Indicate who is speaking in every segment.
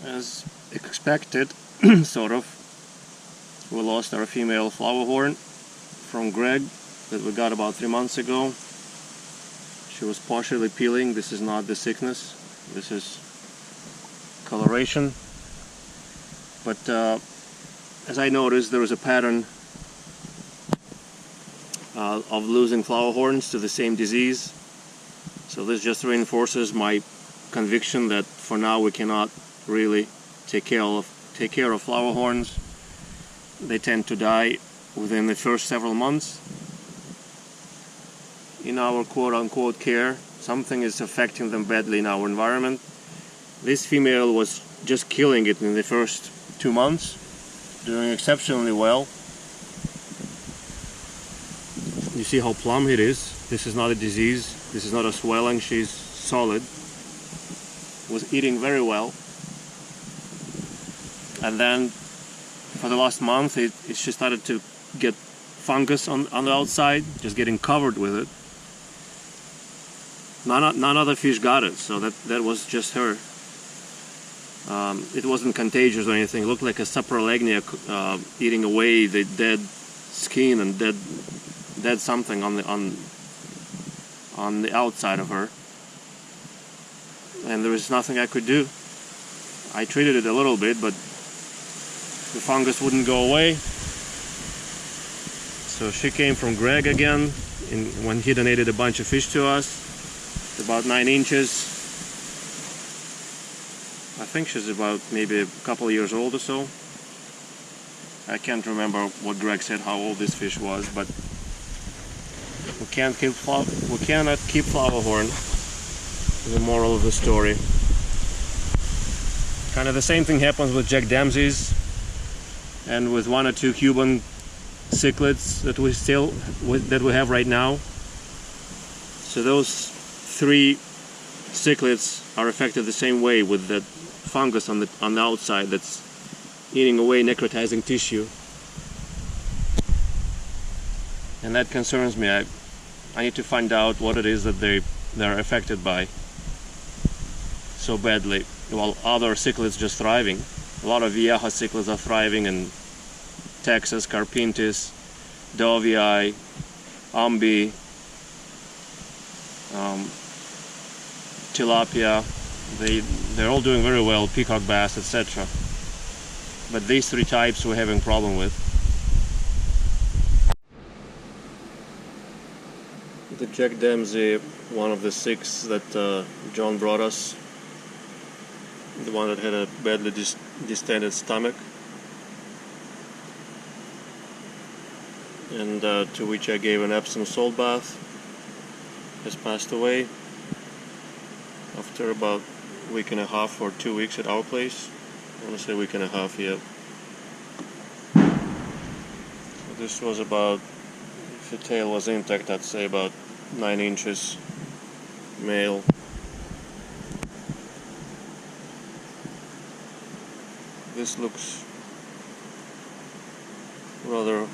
Speaker 1: As expected, sort of, we lost our female flowerhorn from Greg that we got about 3 months ago. She was partially peeling. This is not the sickness, this is coloration. But as I noticed, there was a pattern of losing flowerhorns to the same disease. So this just reinforces my conviction that for now we cannot really take care of flowerhorns. They tend to die within the first several months. In our quote-unquote care, something is affecting them badly in our environment. This female was just killing it in the first 2 months, doing exceptionally well. You see how plump it is. This is not a disease, this is not a swelling, she's solid. Was eating very well. And then for the last month she started to get fungus on the outside, just getting covered with it. None other fish got it, so that was just her. It wasn't contagious or anything. It looked like a saprolegnia eating away the dead skin and dead something on the outside of her. And there was nothing I could do. I treated it a little bit, but the fungus wouldn't go away. So she came from Greg again when he donated a bunch of fish to us. About 9 inches. I think she's about maybe a couple of years old or so. I can't remember what Greg said how old this fish was, but we cannot keep flowerhorn. The moral of the story. Kind of the same thing happens with Jack Dempsey's and with 1 or 2 Cuban cichlids that we have right now. So those 3 cichlids are affected the same way, with that fungus on the outside that's eating away, necrotizing tissue. And that concerns me. I need to find out what it is that they're affected by so badly, while other cichlids just thriving. A lot of Vieja cichlids are thriving in Texas, Carpintis, Dovii, Ambi, tilapia. They're all doing very well, peacock bass, etc. But these 3 types we're having problem with. The Jack Dempsey, one of the 6 that John brought us, the one that had a badly distended stomach, and to which I gave an Epsom salt bath, has passed away after about a week and a half or 2 weeks at our place. I want to say a week and a half, yeah. So this was about, if the tail was intact, I'd say about 9 inches, male. This looks rather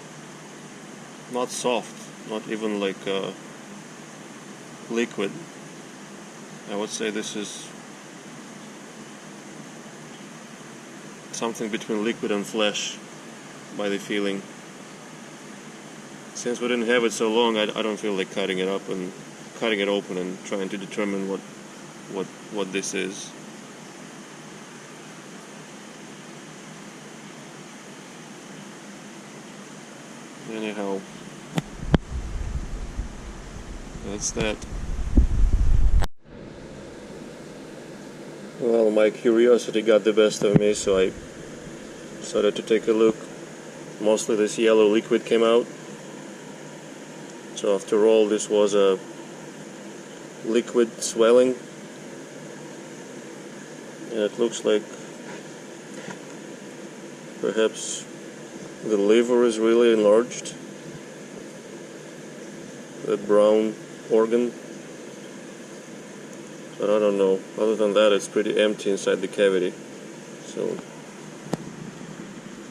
Speaker 1: not soft, not even like liquid. I would say this is something between liquid and flesh by the feeling. Since we didn't have it so long, I don't feel like cutting it up and cutting it open and trying to determine what this is. Anyhow, that's that. Well, my curiosity got the best of me, so I decided to take a look. Mostly this yellow liquid came out. So after all, this was a liquid swelling, and it looks like perhaps the liver is really enlarged, that brown organ. But I don't know. Other than that, it's pretty empty inside the cavity. So,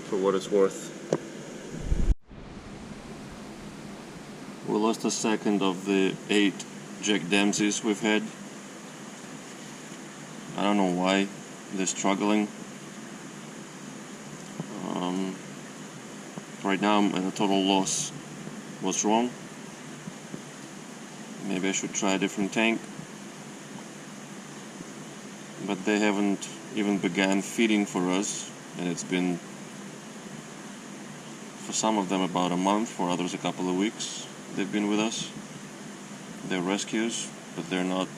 Speaker 1: for what it's worth. We lost a second of the 8 Jack Dempseys we've had. I don't know why. they're struggling. Right now I'm at a total loss. What's wrong? Maybe I should try a different tank. But they haven't even began feeding for us, and it's been, for some of them, about a month, for others a couple of weeks they've been with us. They're rescues, but they're not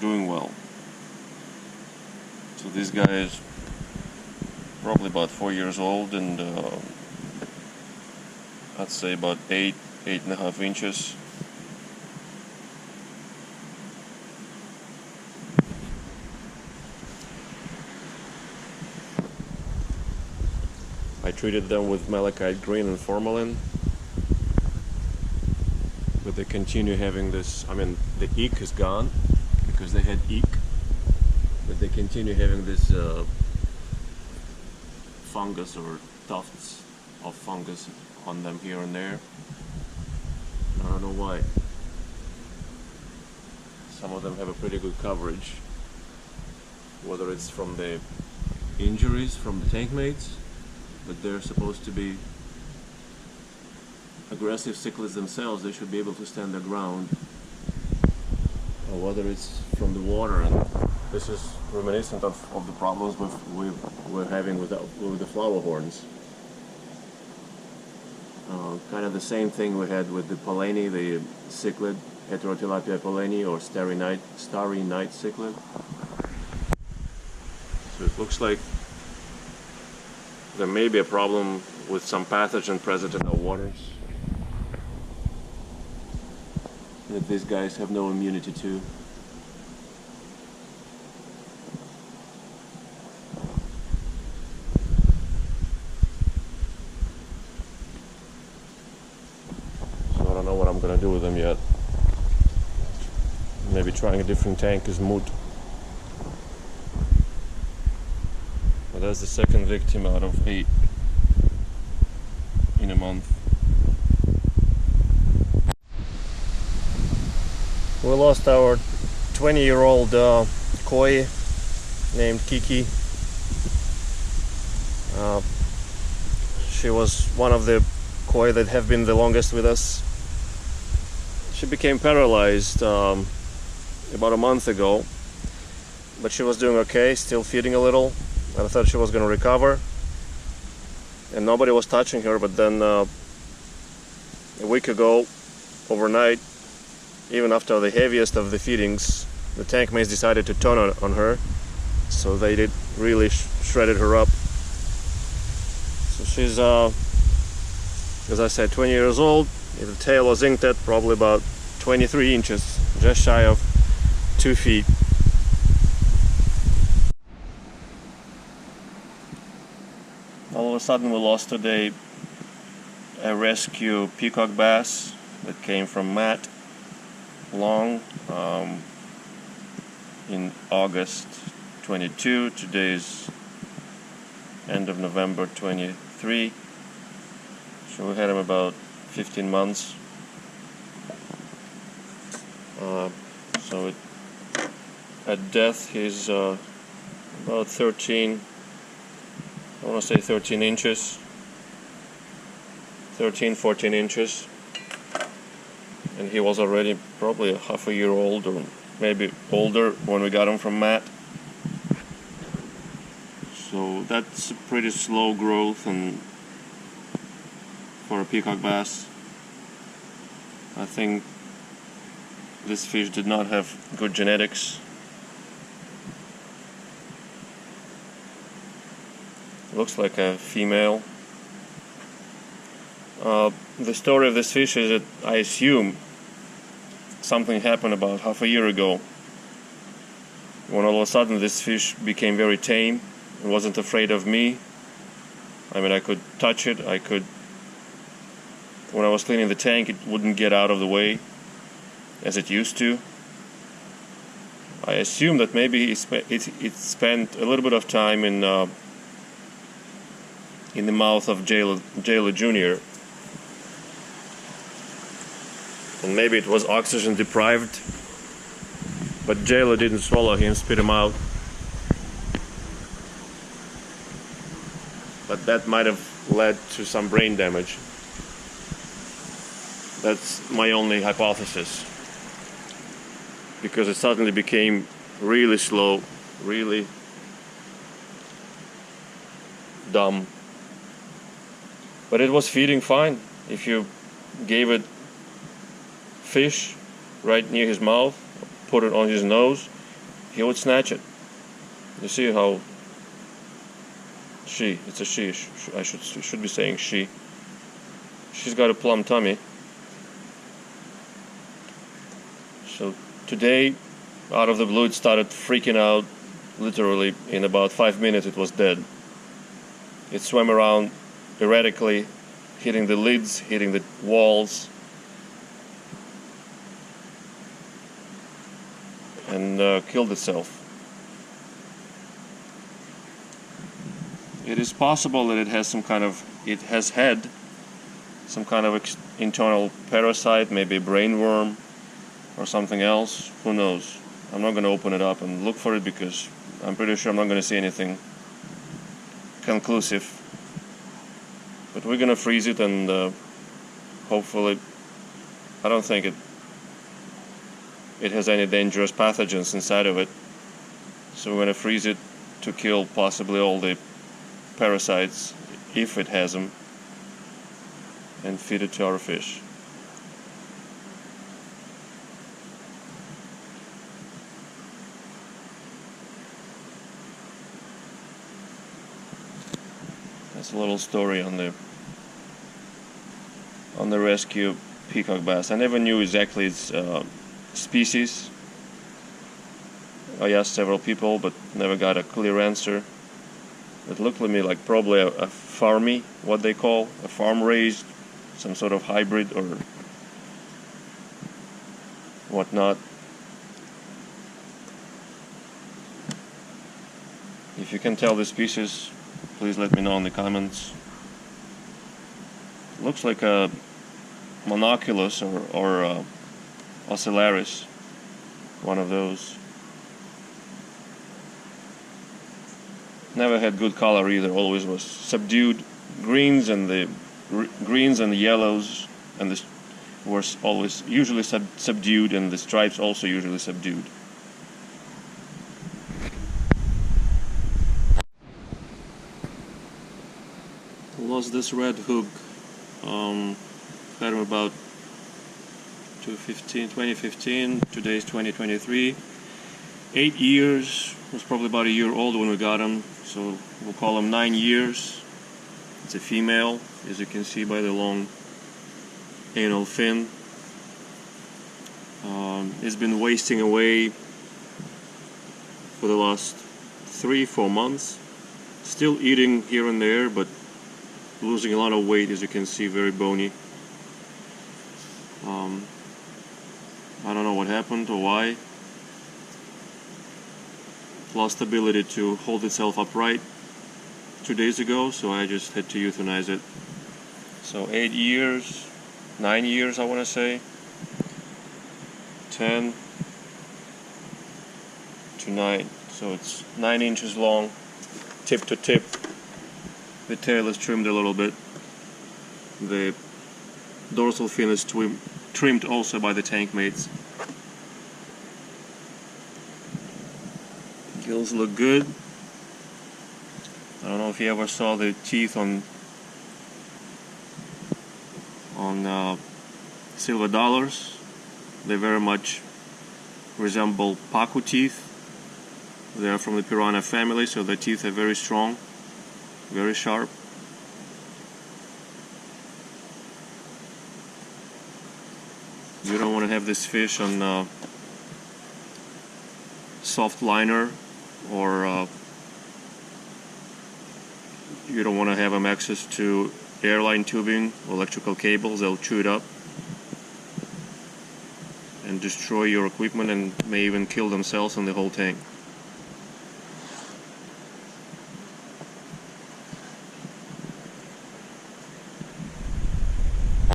Speaker 1: doing well. So this guy is probably about 4 years old, and I'd say about 8.5 inches. I treated them with malachite green and formalin, but they continue having this, I mean, the eek is gone because they had eek, but they continue having this fungus or tufts of fungus on them here and there. I don't know why. Some of them have a pretty good coverage, whether it's from the injuries from the tank mates, but they're supposed to be aggressive cichlids themselves. They should be able to stand their ground, or whether it's from the water. And this is reminiscent of the problems we're having with the flowerhorns. Kind of the same thing we had with the polleni, the cichlid, Heterotilapia polleni, or starry night cichlid. So it looks like there may be a problem with some pathogen present in our waters that these guys have no immunity to. So I don't know what I'm gonna do with them yet. Maybe trying a different tank is moot. But that's the second victim out of 8 in a month. We lost our 20-year-old koi named Kiki. She was one of the koi that have been the longest with us. She became paralyzed about a month ago, but she was doing okay, still feeding a little, and I thought she was going to recover, and nobody was touching her. But then a week ago, overnight, even after the heaviest of the feedings, the tank mates decided to turn on her, so they did really shredded her up. So she's, as I said, 20 years old. The tail was inked at probably about 23 inches, just shy of 2 feet. All of a sudden we lost today a rescue peacock bass that came from Matt Long in August 22. Today is end of November 23. So we had him about 15 months. So at death he's about 13, I want to say 13 inches, 14 inches, and he was already probably half a year old or maybe older when we got him from Matt. So that's a pretty slow growth and for a peacock bass. I think this fish did not have good genetics. Looks like a female. The story of this fish is that I assume something happened about half a year ago, when all of a sudden this fish became very tame and wasn't afraid of me. I mean, I could touch it, when I was cleaning the tank, it wouldn't get out of the way as it used to. I assume that maybe it spent a little bit of time in the mouth of Jayla Jr. And maybe it was oxygen deprived, but Jayla didn't swallow him, spit him out. that might have led to some brain damage. That's my only hypothesis, because it suddenly became really slow, really dumb. But it was feeding fine. If you gave it fish right near his mouth, put it on his nose, he would snatch it. You see how it's a she, I should be saying she. She's got a plump tummy. So today, out of the blue, it started freaking out. Literally, in about 5 minutes, it was dead. It swam around erratically, hitting the lids, hitting the walls, and killed itself. It is possible that it has had some kind of internal parasite, maybe a brainworm or something else. Who knows? I'm not going to open it up and look for it, because I'm pretty sure I'm not going to see anything conclusive. But we're going to freeze it, and hopefully, I don't think it has any dangerous pathogens inside of it. So we're going to freeze it to kill possibly all the parasites, if it has them, and feed it to our fish. That's a little story on the rescue peacock bass. I never knew exactly its species. I asked several people, but never got a clear answer. It looked to me like probably a farmy, what they call a farm-raised, some sort of hybrid or whatnot. If you can tell the species, please let me know in the comments. It looks like a monoculus or ocellaris, one of those. Never had good color either. Always was subdued greens, and the yellows, and the were always usually subdued, and the stripes also usually subdued. Lost this red hook. Had him about 2015. Today's 2023. 8 years. Was probably about a year old when we got him, so we'll call him 9 years. It's a female, as you can see by the long anal fin. It's been wasting away for the last 3-4 months. Still eating here and there, but losing a lot of weight, as you can see, very bony. I don't know what happened or why. Lost the ability to hold itself upright 2 days ago, so I just had to euthanize it. So 8 years, 9 years I want to say, 10 to 9, so it's 9 inches long, tip to tip. The tail is trimmed a little bit. The dorsal fin is trimmed also by the tank mates. Gills look good. I don't know if you ever saw the teeth on silver dollars. They very much resemble pacu teeth. They are from the piranha family, so the teeth are very strong, very sharp. You don't want to have this fish on soft liner, or you don't want to have them access to airline tubing or electrical cables. They'll chew it up and destroy your equipment, and may even kill themselves and the whole tank.